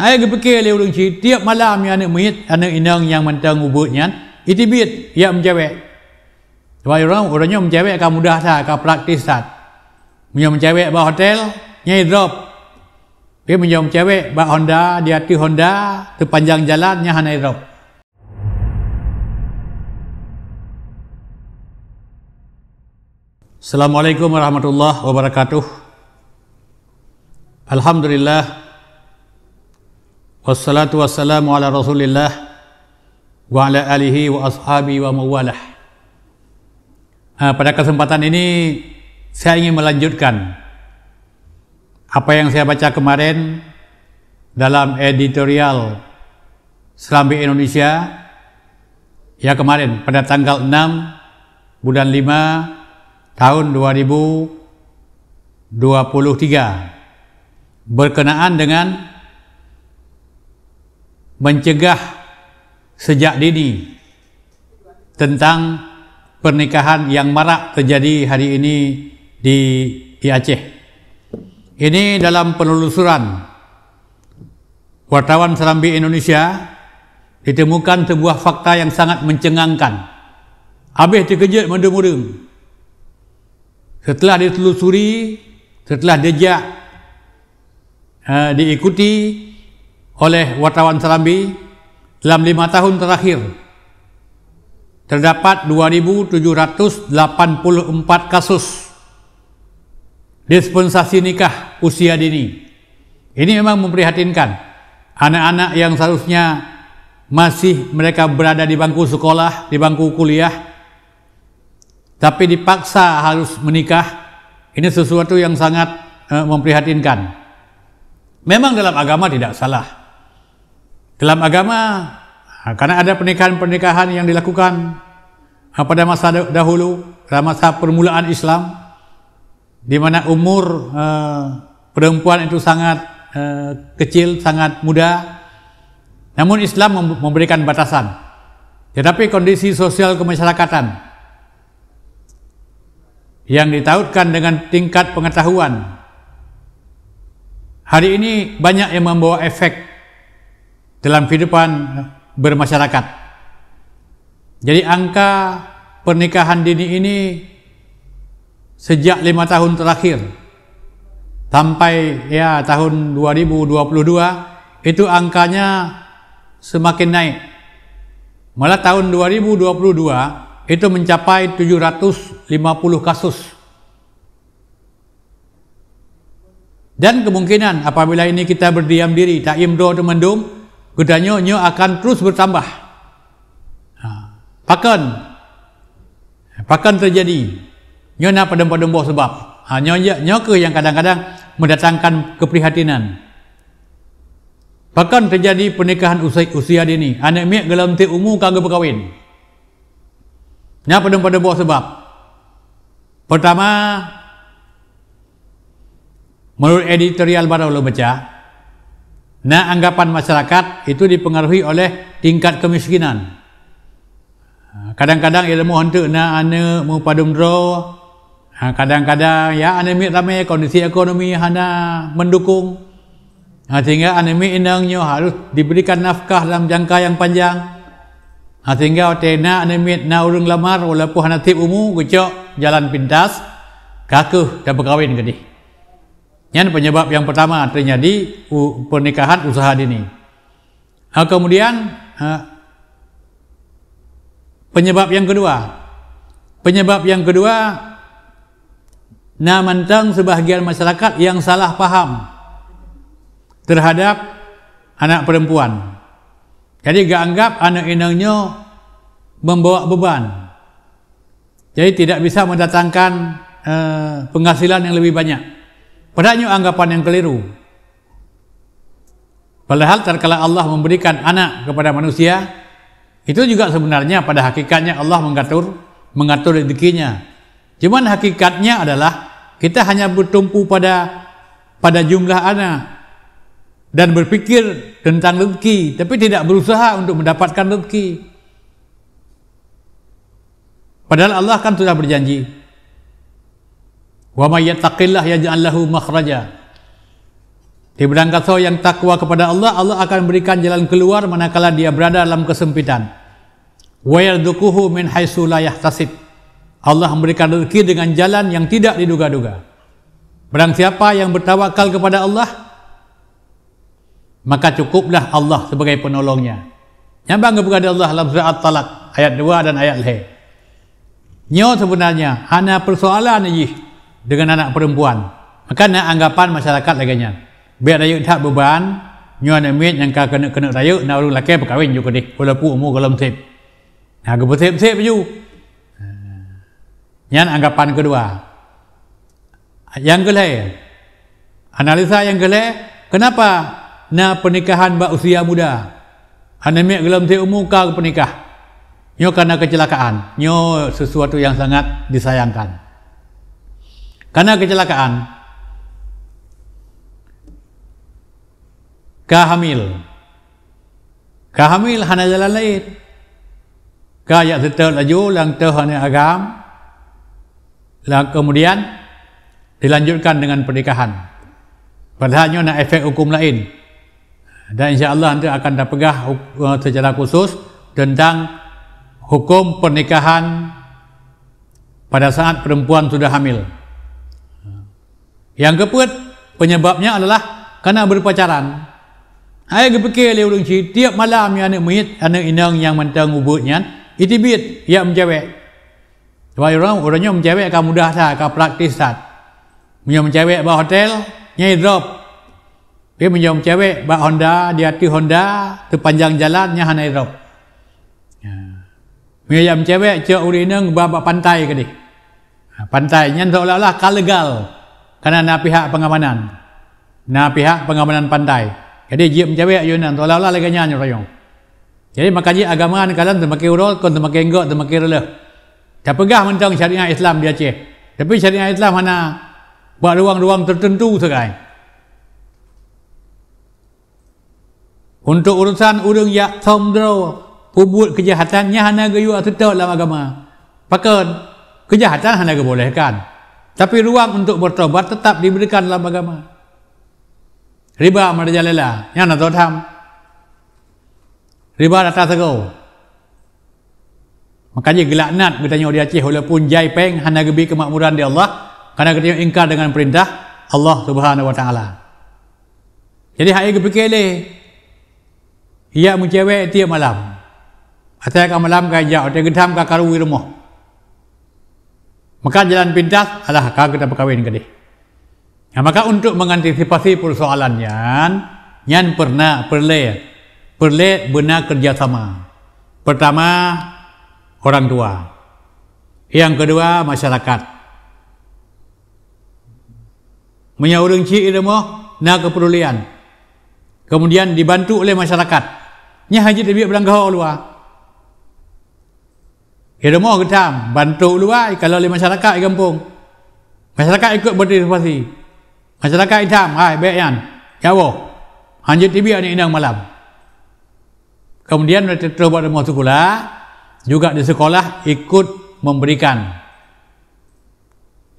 Ai gepekir le ulun ci tiap malam ya anak mayit anak inang yang mantang ubutnya itibit ya mencewek. Sebab orangnya mencewek akan mudah sah, akan praktis sah. Mencewek bah hotel nyai drop. Dia mencewek bah Honda, dia hati Honda terpanjang jalannya hanai drop. Assalamualaikum warahmatullahi wabarakatuh. Alhamdulillah. Wassalatu wassalamu ala rasulillah wa ala alihi wa ashabi wa mawalah. Pada kesempatan ini saya ingin melanjutkan apa yang saya baca kemarin dalam editorial Serambi Indonesia ya kemarin pada tanggal 6 bulan 5 tahun 2023 berkenaan dengan mencegah sejak dini tentang pernikahan yang marak terjadi hari ini di Aceh. Ini dalam penelusuran wartawan Serambi Indonesia ditemukan sebuah fakta yang sangat mencengangkan. Habis terkejut mendung-mendung. Setelah ditelusuri, setelah jejak diikuti oleh wartawan Serambi dalam 5 tahun terakhir terdapat 2.784 kasus dispensasi nikah usia dini. Ini memang memprihatinkan. Anak-anak yang seharusnya masih mereka berada di bangku sekolah, di bangku kuliah, tapi dipaksa harus menikah. Ini sesuatu yang sangat memprihatinkan. Memang dalam agama tidak salah. Dalam agama, karena ada pernikahan-pernikahan yang dilakukan pada masa dahulu, pada masa permulaan Islam, di mana umur perempuan itu sangat kecil, sangat muda. Namun Islam memberikan batasan. Tetapi kondisi sosial kemasyarakatan yang ditautkan dengan tingkat pengetahuan, hari ini banyak yang membawa efek dalam kehidupan bermasyarakat. Jadi angka pernikahan dini ini sejak 5 tahun terakhir sampai ya tahun 2022 itu angkanya semakin naik. Malah tahun 2022 itu mencapai 750 kasus. Dan kemungkinan apabila ini kita berdiam diri, tak imdo temendung, gedanya akan terus bertambah. Pakan terjadi. Nyo pada boh sebab. Nyo ke yang kadang-kadang mendatangkan keprihatinan. Pakan terjadi pernikahan usia dini. Anak miak dalam ti umur kagak berkahwin. Nya pada boh sebab. Pertama, menurut editorial baru lo baca, anggapan masyarakat itu dipengaruhi oleh tingkat kemiskinan. Kadang-kadang ia mau hantu ane mau padum dro. Kadang-kadang ya ane mi ramai kondisi ekonomi hana mendukung. Sehingga ane mi inangnya harus diberikan nafkah dalam jangka yang panjang. Sehingga otena ane mi na urang lamar walaupun hana tip umum gecok jalan pintas kakuh dah berkahwin gede. Yang penyebab yang pertama terjadi pernikahan usaha dini. Kemudian penyebab yang kedua, namantang sebahagian masyarakat yang salah paham terhadap anak perempuan. Jadi gak anggap anak inangnya membawa beban. Jadi tidak bisa mendatangkan penghasilan yang lebih banyak. Padahal anggapan yang keliru. Padahal tatkala Allah memberikan anak kepada manusia, itu juga sebenarnya pada hakikatnya Allah mengatur rezekinya. Cuman hakikatnya adalah kita hanya bertumpu pada jumlah anak dan berpikir tentang rezeki, tapi tidak berusaha untuk mendapatkan rezeki. Padahal Allah kan sudah berjanji, wa may yattaqillah yaj'al lahu makhraja. Di berangkasa yang takwa kepada Allah, Allah akan berikan jalan keluar manakala dia berada dalam kesempitan. Wa yarzuquhu min haitsu la yahtasib. Allah memberikan rezeki dengan jalan yang tidak diduga-duga. Barang siapa yang bertawakal kepada Allah, maka cukuplah Allah sebagai penolongnya. Nyambang kepada Allah dalam surah At-Talaq ayat 2 dan ayat lain. Nyo sebenarnya hanya persoalan aja dengan anak perempuan. Maka nak anggapan masyarakat laganya. Biar raya tak beban, nyo nak mit yang kena raya nak orang lelaki berkahwin juga deh. Walaupun umur kalau sip. Nah, sip ju. Yang anggapan kedua. Yang kedua, analisa yang kedua, kenapa nak pernikahan bak usia muda? Hanya mit gelam sip umur kau pernikah. Nyo karena kecelakaan. Nyo sesuatu yang sangat disayangkan. Karena kecelakaan. Kahamil hanya jalan lain. Kayak setel laju lang hanya agam. Lang kemudian dilanjutkan dengan pernikahan. Padahalnya nak efek hukum lain. Dan insya-Allah nanti akan dapegah secara khusus tentang hukum pernikahan pada saat perempuan sudah hamil. Yang keempat, penyebabnya adalah karena berpacaran. Saya berfikir oleh orang cik, tiap malam yang anak mayit, anak inang yang mentang ubutnya, itibit, ia mencewek. Sebab orangnya mencewek akan mudah sah, akan praktis sah. Punya mencewek bawa hotel, nyai drop. Dia punya mencewek bawa Honda, di hati Honda, sepanjang jalan, nyai hanai drop. Punya mencewek, cik orang inang bawa pantai ke ni. Pantai, yang seolah-olah legal. Karena nak pihak pengamanan. Nak pihak pengamanan pantai. Jadi dia mencewek yunan seolah-olah lagi nyanyi rayong. Jadi maka dia agama ni kalian semakin urut, kon semakin enggak, semakin releh. Tak pegah mentang syariat Islam dia Aceh. Tapi syariat Islam mana buat ruang-ruang tertentu sekai. Untuk urusan urang yak somdro pubut kejahatannya hana gayu tetap dalam agama. Pakan kejahatan hana dibolehkan. Tapi ruang untuk bertobat tetap diberikan dalam agama. Riba merajalela, yang nak tahu tham. Riba datang segau. Makanya gelaknat bertanya di Aceh walaupun jai peng hana gebi kemakmuran di Allah karena kita ingkar dengan perintah Allah Subhanahu Wa Taala. Jadi hai berfikir le, ia mencewek tiap malam. Atau ke malam kaya atau gedam ke karui rumah. Maka jalan pintas adalah kita berkahwin ke dia. Nah, maka untuk mengantisipasi persoalannya, yang perlu benar kerjasama. Pertama, orang tua. Yang kedua, masyarakat. Menyauring cik ilmu, nak keperluan. Kemudian dibantu oleh masyarakat. Nya haji dia berangkau luar. Ilmu ketam, bantu luar kalau oleh masyarakat di kampung. Masyarakat ikut berpartisipasi. Masyarakat hitam, hai baikyan, jauh. Hanjut tibi ni inang malam. Kemudian mereka terbuat rumah sekolah, juga di sekolah ikut memberikan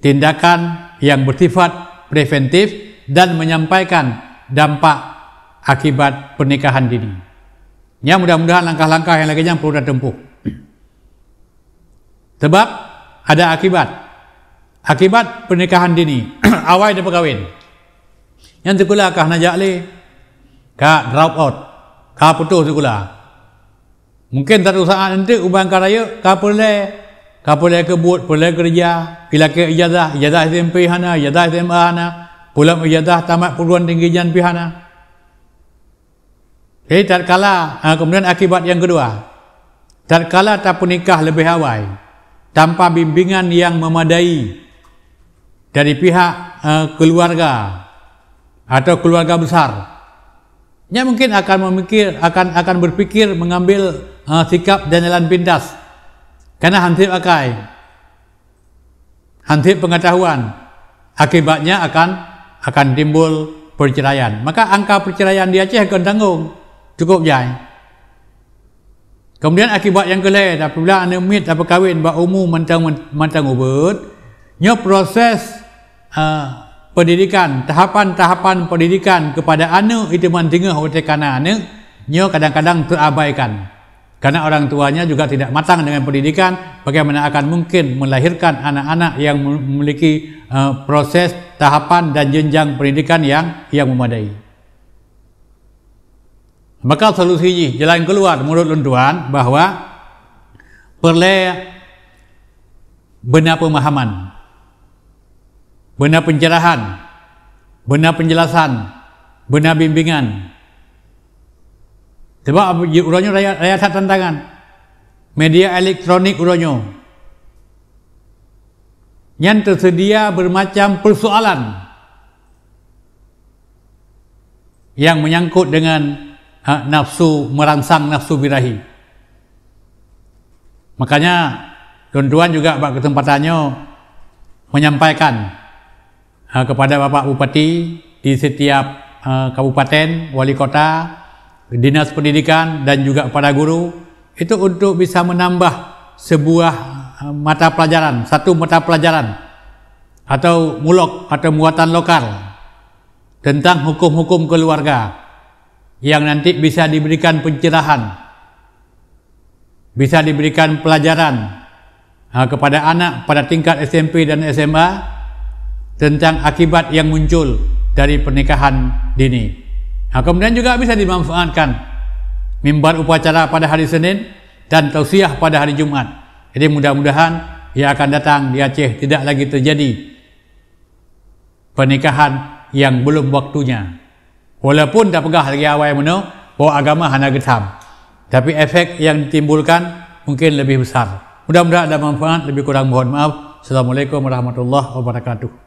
tindakan yang bersifat preventif dan menyampaikan dampak akibat pernikahan dini. Ya, mudah-mudahan langkah-langkah yang lainnya perlu ditempuh. Sebab ada akibat pernikahan dini. Awal dia berkahwin. Yang sekolah kah najak le, kah drop out, kah putus sekolah. Mungkin satu saat nanti ubang karaya kah boleh kebut, boleh kerja, bila ke ijazah SMP hana, ijazah SMA hana, pulang ijazah tamat perguruan tinggi jan pihana. Jadi tatkala kemudian akibat yang kedua, tatkala tak pernikah lebih awal, tanpa bimbingan yang memadai dari pihak keluarga atau keluarga besar, nya mungkin akan berpikir mengambil sikap dan jalan pintas karena hansip akai, hansip pengetahuan, akibatnya akan timbul perceraian. Maka angka perceraian di Aceh akan tanggung cukup jai. Kemudian akibat yang kedua, apabila anda mit apa kahwin ba umum mantang ubud, nya proses pendidikan, tahapan-tahapan pendidikan kepada anak itu mentingah oleh kerana anak nyo kadang-kadang terabaikan karena orang tuanya juga tidak matang dengan pendidikan. Bagaimana akan mungkin melahirkan anak-anak yang memiliki proses, tahapan dan jenjang pendidikan yang memadai. Maka solusinya, jalan keluar menurut luntuan bahawa perlu benar pemahaman, benar pencerahan, benar penjelasan, benar bimbingan. Sebab uronyo raya tantangan. Media elektronik uronyo yang tersedia bermacam persoalan yang menyangkut dengan nafsu merangsang nafsu birahi. Makanya tuan-tuan juga pada kesempatannya menyampaikan kepada Bapak Bupati di setiap kabupaten, wali kota, dinas pendidikan dan juga kepada guru itu untuk bisa menambah sebuah mata pelajaran, satu mata pelajaran atau mulok atau muatan lokal tentang hukum-hukum keluarga yang nanti bisa diberikan pencerahan, bisa diberikan pelajaran kepada anak pada tingkat SMP dan SMA tentang akibat yang muncul dari pernikahan dini. Kemudian juga bisa dimanfaatkan mimbar upacara pada hari Senin dan tausiah pada hari Jumat. Jadi mudah-mudahan yang akan datang di Aceh tidak lagi terjadi pernikahan yang belum waktunya. Walaupun tak pegah lagi awal mana bahawa agama hanya getam, tapi efek yang ditimbulkan mungkin lebih besar. Mudah-mudahan ada manfaat, lebih kurang mohon maaf. Assalamualaikum warahmatullahi wabarakatuh.